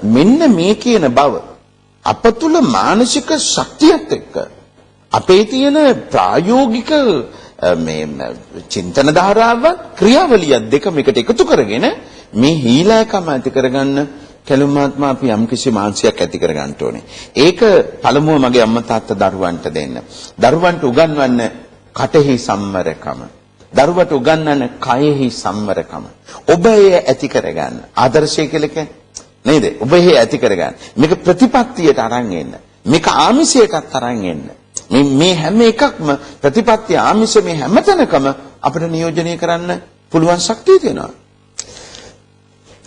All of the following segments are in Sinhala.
මෙන්න මේ කියන බව අප තුල මානසික ශක්තියත් එක්ක අපේ තියෙන ප්‍රායෝගික මේ චින්තන ධාරාව ක්‍රියාවලිය දෙකම එකට එකතු කරගෙන මේ හීලකම ඇති කරගන්න කැලුම් මහත්මයා අපි යම් කිසි මානසිකයක් ඇති කරගන්න ඕනේ. ඒක පළමුව මගේ අම්මා තාත්තා දරුවන්ට දෙන්න. දරුවන්ට උගන්වන්න කටෙහි සම්මරකම. දරුවට උගන්වන්න කයෙහි සම්මරකම. ඔබ ඒ ඇති කරගන්න. ආදර්ශය කියලා කියන්නේ නේද? ඔබ ඒ ඇති කරගන්න. මේක ප්‍රතිපත්තියට අරන් එන්න. මේක ආමිෂයටත් අරන් එන්න. මේ හැම එකක්ම ප්‍රතිපත්ති ආමිෂ මේ හැමතැනකම අපිට නියෝජනය කරන්න පුළුවන් ශක්තිය තියෙනවා.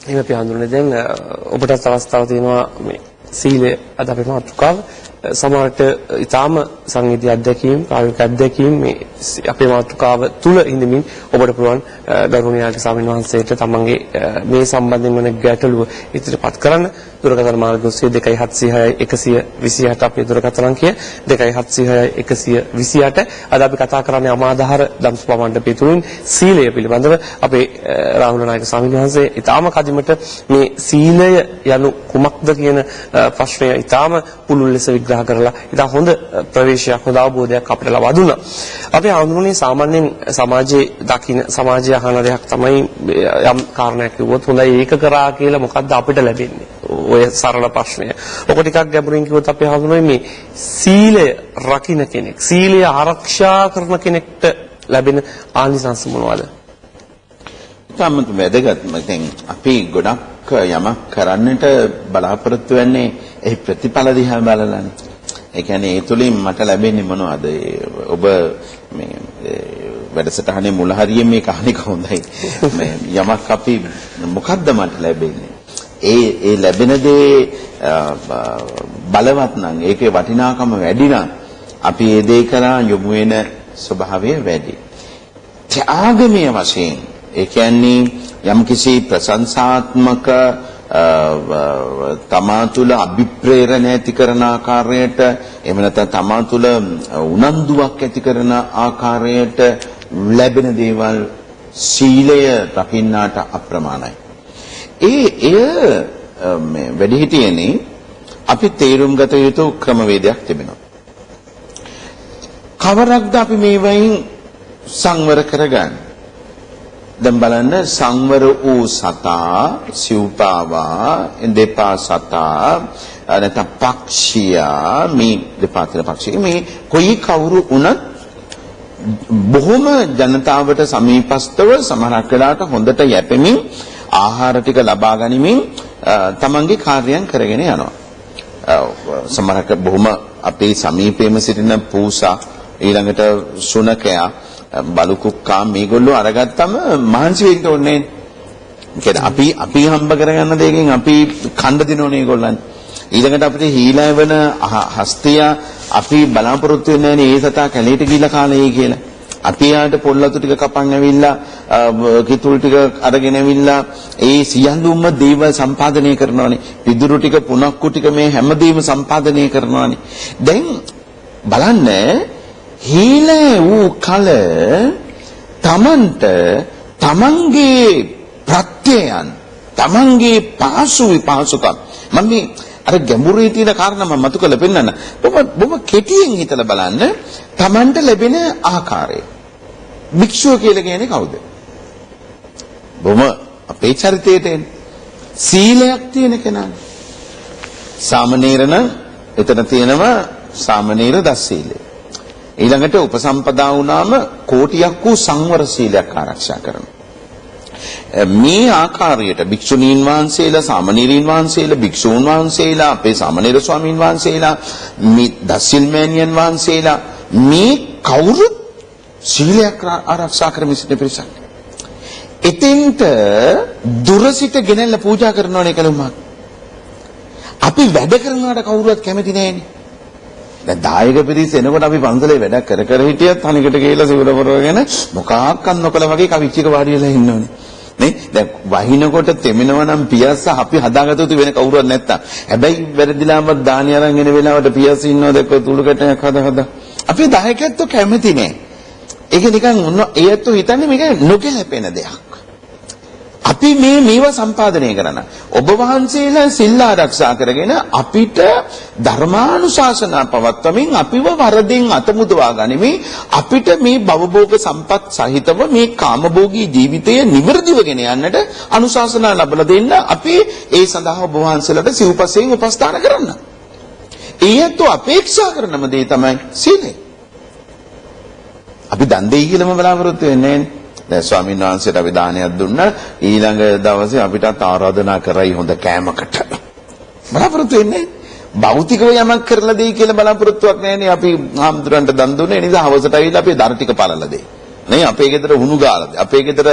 එහෙම අපි හඳුනන්නේ දැන් ඔබටත් අවස්ථාවක් තියෙනවා මේ සීලය අද අපේ මාතෘකාව සමහරට ඊටාම සංවේදී අධ්‍යක්ීම් ප්‍රායෝගික අධ්‍යක්ීම් මේ අපේ මාතෘකාව තුල ඉඳමින් ඔබට පුළුවන් ගරුණීය ස්වාමීන් වහන්සේට තමන්ගේ මේ සම්බන්ධයෙන් වන ගැටලුව ඉදිරිපත් කරන්න දුරකථන මාර්ග ඔස්සේ 2760 අපේ දුරකථන අංකය 2760 අද අපි කතා කරන්නේ අමාදහර දම්සභා මණ්ඩපය තුලින් සීලය පිළිබඳව අපේ රාහුල නායක ස්වාමීන් වහන්සේ ඊටාම කදිමට මේ සීලය යනු කුමක්ද කියන ප්‍රශ්නය ඊටාම පුළුල් ලෙස විග්‍රහ කරලා ඉතින් හොඳ ප්‍රවේශයක් හොඳ අවබෝධයක් අපිට ලබා දුන්නා. අපි හඳුනන්නේ සාමාන්‍යයෙන් සමාජයේ දකින්න සමාජය අහන දෙයක් තමයි යම් කාරණයක් කිව්වොත් හොඳයි ඒක කරා කියලා මොකද්ද අපිට ලැබෙන්නේ? ඔය සරල ප්‍රශ්නය. ඔක ටිකක් ගැඹුරින් කිව්වොත් අපි හඳුනන්නේ මේ සීලය රකින්න කෙනෙක්, සීලය ආරක්ෂා කරන කෙනෙක්ට ලැබෙන ආනිසංස මොනවද? තමයි වැදගත්. දැන් අපි ගොඩක් යමක් කරන්නට බලාපොරොත්තු වෙන්නේ ඒ ප්‍රතිඵල දිහා බලලානේ. ඒ කියන්නේ ඒ තුලින් මට ලැබෙන්නේ මොනවද? ඔබ මේ වැඩසටහනේ මුල හරියේ මේ කහණික හොඳයි. මේ යමක් අපි මොකද්ද මට ලැබෙන්නේ? ඒ ලැබෙන දේ බලවත් නම් ඒකේ වටිනාකම වැඩි නම් අපි ඒ දේ කරා යොමු වෙන ස්වභාවය වැඩි. ත්‍යාගමය වශයෙන් ඒ කියන්නේ යම්කිසි ප්‍රශංසාත්මක තමා තුළ අභිප්‍රේරණ ඇති කරන ආකාරයට එහෙම නැත්නම් තමා තුළ උනන්දුවක් ඇති කරන ආකාරයට ලැබෙන දේවල් සීලය රකින්නාට අප්‍රමාණයි. එය මේ වැඩිහිටියනේ අපි තේරුම් ගත යුතු ක්‍රමවේදයක් තිබෙනවා. කවරක්ද අපි මේ වයින් සංවර කරගන්නේ? දැන් බලන්න සංවර වූ සතා සිව්පාවා දෙපා සතා නැත්නම් පක්ෂියා මේ දෙපා තියෙන පක්ෂිය මේ කොයි කවුරු වුණත් බොහොම ජනතාවට සමීපස්තව සමහරක් වෙලාවට හොඳට යැපෙමින් ආහාර ටික ලබා ගනිමින් තමන්ගේ කාර්යයන් කරගෙන යනවා. සමහරක් බොහොම අපේ සමීපයේම සිටින පූසා ඊළඟට සුනකයා බලු කුක්කා මේගොල්ලෝ අරගත්තම මහන්සි වෙන්න ඕනේ. අපි හම්බ කරගන්න දෙයකින් අපි කණ්ඩ දිනෝනේ ඒගොල්ලන්. ඊළඟට අපිට හීලා වෙන හස්තිය අපි බලාපොරොත්තු වෙන්නේ නැහැ මේ සතා කැලේට ගිහිල්ලා කාලේ කියලා. අපි යාට පොල්ලතු ටික කපන් ඇවිල්ලා කිතුල් ටික අරගෙන ඇවිල්ලා ඒ සියලුම දේවල් සම්පාදනය කරනවානේ. පිදුරු ටික පුනක්කු ටික මේ හැමදේම සම්පාදනය කරනවානේ. දැන් බලන්න හීල වූ කල තමන්ට තමන්ගේ ප්‍රත්‍යයන් තමන්ගේ පාසු විපාසුකම් මම මේ අර ගැඹුරේ තියෙන කාරණා මම මතු කරලා පෙන්නන්න. බොහොම කෙටියෙන් හිතලා බලන්න තමන්ට ලැබෙන ආකාරය. භික්ෂුව කියලා කියන්නේ කවුද? බොහොම අපේ චරිතයට සීලයක් තියෙන කෙනා. සාමණේර නම් එතන තියෙනවා සාමණේර දස් සීලය. ඊළඟට උපසම්පදා වුණාම කෝටියක් වූ සංවර සීලයක් ආරක්ෂා කරනවා. මේ ආකාරයට භික්ෂුණීන් වහන්සේලා සාමණේරීන් වහන්සේලා භික්ෂූන් වහන්සේලා අපේ සාමණේර ස්වාමීන් වහන්සේලා මේ දසිල් මෑණියන් වහන්සේලා මේ කවුරුත් සීලයක් ආරක්ෂා කරමින් සිටින පිරිසක්. එතෙන්ට දුරසිත ගෙනල්ලා පූජා කරනවනේ කලුමක්. අපි වැඩ කරනවට කවුරුවත් කැමති නැහැනේ. දැන් දායක පිරිස එනකොට අපි පන්සලේ වැඩ කර හිටියත් අනිකට ගිහලා සිවුර පොරවගෙන මොකක්වත් නොකල වගේ කවිච්චික වාඩි වෙලා ඉන්නෝනේ. නේ? දැන් වහිනකොට තෙමෙනවා නම් පියස්ස අපි හදාගත යුතු වෙන කවුරුවත් නැත්තම්. හැබැයි වැරදිලාම දානි අරන් එන වෙලාවට පියස්ස ඉන්නවද එක්ක තුළු කැටයක් හදා. අපි දායකයන්ට කැමති නෑ. ඒක නිකන් ඒත් හිතන්නේ මේක නොගැලපෙන දෙයක්. අපි මේවා සම්පාදනය කරන ඔබ වහන්සේලා සිල් ආරක්ෂා කරගෙන අපිට ධර්මානුශාසනා පවත්වමින් අපිව වරදින් අතමුදවා ගනිමින් අපිට මේ භවභෝග සම්පත් සහිතව මේ කාමභෝගී ජීවිතය නිවර්දිව ගෙන යන්නට අනුශාසනා ලැබලා දෙන්න අපි ඒ සඳහා ඔබ වහන්සේලාට සිව්පසයෙන් උපස්ථාන කරන්න. ඒත් අපේක්ෂා කරනම දේ තමයි සීලය. අපි දන් දෙයි කියලාම බලාපොරොත්තු වෙන්නේ නැහැ. දැන් ස්වාමීන් වහන්සේට අපි දානයක් දුන්නා ඊළඟ දවසේ අපිටත් ආරාධනා කරයි හොඳ කෑමකට. බලාපොරොත්තු වෙන්නේ භෞතිකව යමක් කරලා දෙයි කියලා බලාපොරොත්තුවක් නැහැනේ. අපි ආම්දුරන්ට දන් දුන්නේ ඒ නිසා හවසට ඇවිල්ලා අපි දර ටික පළලා දෙයි. නේ අපේ ගෙදර හුණු ගාලා දෙයි. අපේ ගෙදර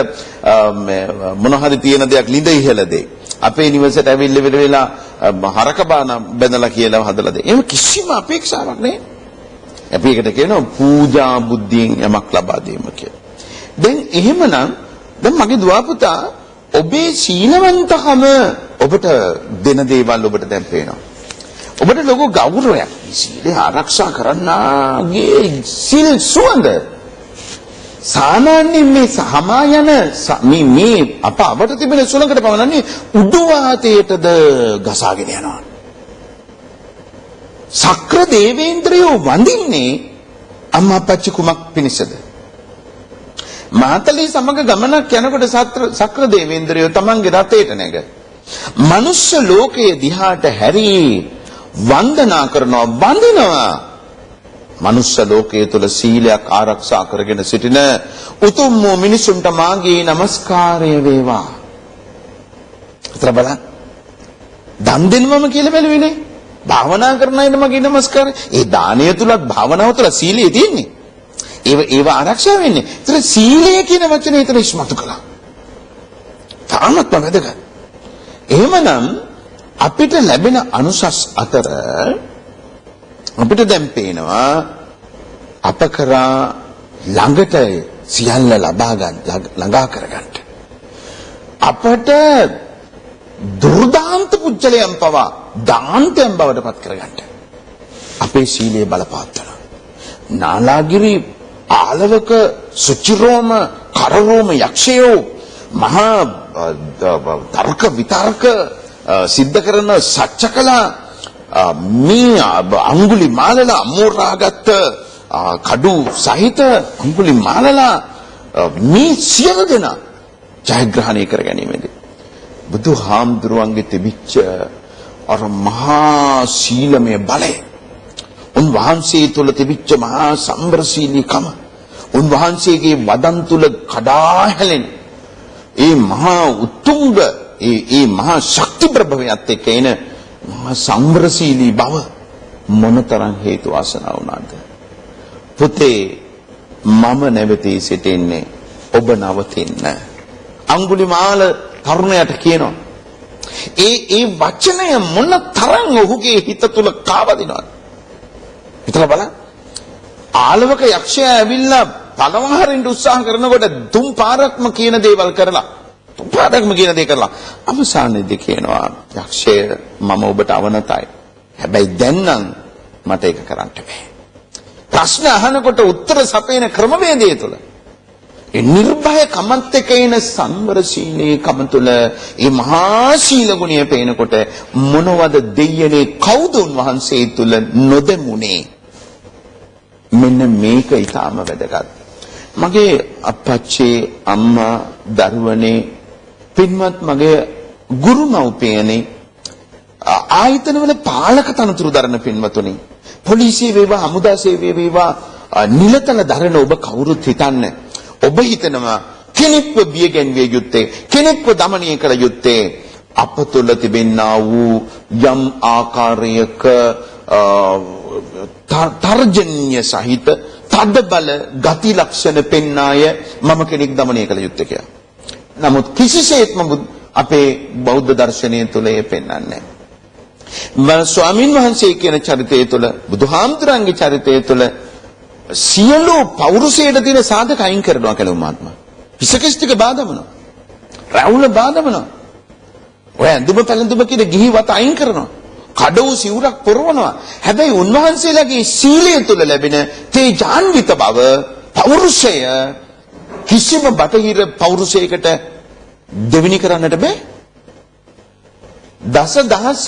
මොන හරි තියෙන දෙයක් ලිඳ ඉහලා දෙයි. අපේ නිවසට ඇවිල්ලා වෙලා හරක බාන බැඳලා කියලා හදලා දෙයි. එහෙම කිසිම අපේක්ෂාවක් නැහැ. අපි ඒකට කියනවා පූජා බුද්ධියෙන් යමක් ලබා දීම කියලා. දැන් එහෙමනම් දැන් මගේ දුවා පුතා ඔබේ සීලවන්තකම ඔබට දෙන දේවල් ඔබට දැන් පේනවා. ඔබට ලොකු ගෞරවයක්. සීලය ආරක්ෂා කරන්නාගේ සීල් සුවඳ සාමාන්‍යයෙන් මේ සහමා යන මේ අපට තිබෙන සුළඟට පවනන්නේ උඩු වාතයටද ගසාගෙන යනවා. සක්‍ර දේවේන්ද්‍රයෝ වඳින්නේ අම්මා අපච්චි කුමක් පිණිසද? මාතලී සමග ගමනක් යනකොට සක්‍ර දේවේන්ද්‍රයෝ තමන්ගේ රථයට නැග මනුෂ්‍ය ලෝකයේ දිහාට හැරි වන්දනා කරනවා වඳිනවා. මනුෂ්‍ය ලෝකයේ තුල සීලයක් ආරක්ෂා කරගෙන සිටින උතුම් වූ මිනිසුන්ට මාගේ নমස්කාරය වේවා. හිතලා බලන්න. දන් දෙන්නම කියලා බැලුවේනේ. භාවනා කරන අයට මගේ নমස්කාරය. ඒ දානය තුලත් භාවනාව තුල සීලය තියෙන්නේ. ඒව ආරක්ෂා වෙන්නේ. ඒතර සීලය කියන වචනේ එතන ඉස්මතු කළා. තාමත් වැදගත්. එහෙමනම් අපිට ලැබෙන අනුසස් අතර අපිට දැන් පේනවා අප කරා ළඟට සියල්ල ලබා ගන්න ළඟා කරගන්න. අපට දුර්දාන්ත පුජ්‍යලයන් පවා දාන්තයන් බවට පත් කරගන්න. අපේ සීලය බලපාත්වනවා. නාලාගිරි ආලවක සුචිරෝම කරරෝම යක්ෂයෝ මහා තර්ක විතර්ක සිද්ධ කරන සත්‍යකලා මේ අඟුලි මාලලා අමෝරාගත් කඩු සහිත අඟුලි මාලලා මේ සියලු දෙනා ජයග්‍රහණය කර ගැනීමේදී බුදුහාමුදුරුවන්ගේ තිබිච්ච අර මහා සීලමය බලය උන්වහන්සේ තුල තිබිච්ච මහා සම්බරශීලීකම උන්වහන්සේගේ වදන් තුල කඩා හැලෙන ඒ මහා උතුංග ඒ මහා ශක්ති ප්‍රභවයත් එක්ක එන මහා සම්බරශීලී බව මොනතරම් හේතු වාසනා වුණාද? පුතේ මම නැවතී සිටින්නේ ඔබ නවතින්න. අඟුලිමාල තරුණයාට කියනවා. ඒ වචනය මොන තරම් ඔහුගේ හිත තුල කාවදිනවද? හිතලා බලන්න. ආලවක යක්ෂයා ඇවිල්ලා පළවහරින්න උත්සාහ කරනකොට තුන් පාරක්ම කියන දේවල් කරලා අවසානයේදී කියනවා යක්ෂය මම ඔබට අවනතයි. හැබැයි දැන් නම් මට ඒක කරන්න බෑ. ප්‍රශ්න අහනකොට උත්තර සපයන ක්‍රමවේදය තුළ ඒ නිර්භය කමත් එක්ක එන සම්බරශීලී කම තුළ ඒ මහා සීල ගුණය පේනකොට මොනවද දෙයනේ කවුද උන්වහන්සේ තුළ නොදෙමුනේ? මෙන්න මේක ඊටාම වැදගත්. මගේ අප්පච්චි අම්මා දරුවනේ පින්වත් මගේ ගුරු මව්පියනේ ආයතනවල පාලක තනතුරු දරන පින්වතුනි පොලිසිය වේවා හමුදා සේවය වේවා නිලතල දරන ඔබ කවුරුත් හිතන්න ඔබ හිතනවා කෙනෙක්ව බියගැන්විය යුත්තේ කෙනෙක්ව দমনය කළ යුත්තේ අප තුළ තිබෙනා වූ යම් ආකාරයක තර්ජන්‍ය සහිත තද බල ගති ලක්ෂණ පෙන්නාය මම කෙනෙක් দমনය කළ යුත්තේ කියලා. නමුත් කිසිසේත්ම අපේ බෞද්ධ දර්ශනය තුළ ඒ පෙන්වන්නේ නැහැ. ස්වාමින් වහන්සේ කියන චරිතය තුළ බුදුහාමුදුරන්ගේ චරිතය තුළ සියලු පෞරුෂයට තියෙන සාධක අයින් කරනවා කියලා මහත්මයා. පිසකස්තික බාධමනවා. රැවුල බාධමනවා. ඔය ඇඳුම පැළඳුම කියන ගිහි වත අයින් කරනවා. කඩවු සිවුරක් පොරවනවා. හැබැයි උන්වහන්සේලාගේ සීලය තුළ ලැබෙන තේජාන්විත බව පෞරුෂය කිසිම බටහිර පෞරුෂයකට දෙවෙනි කරන්නට බෑ. දස දහස්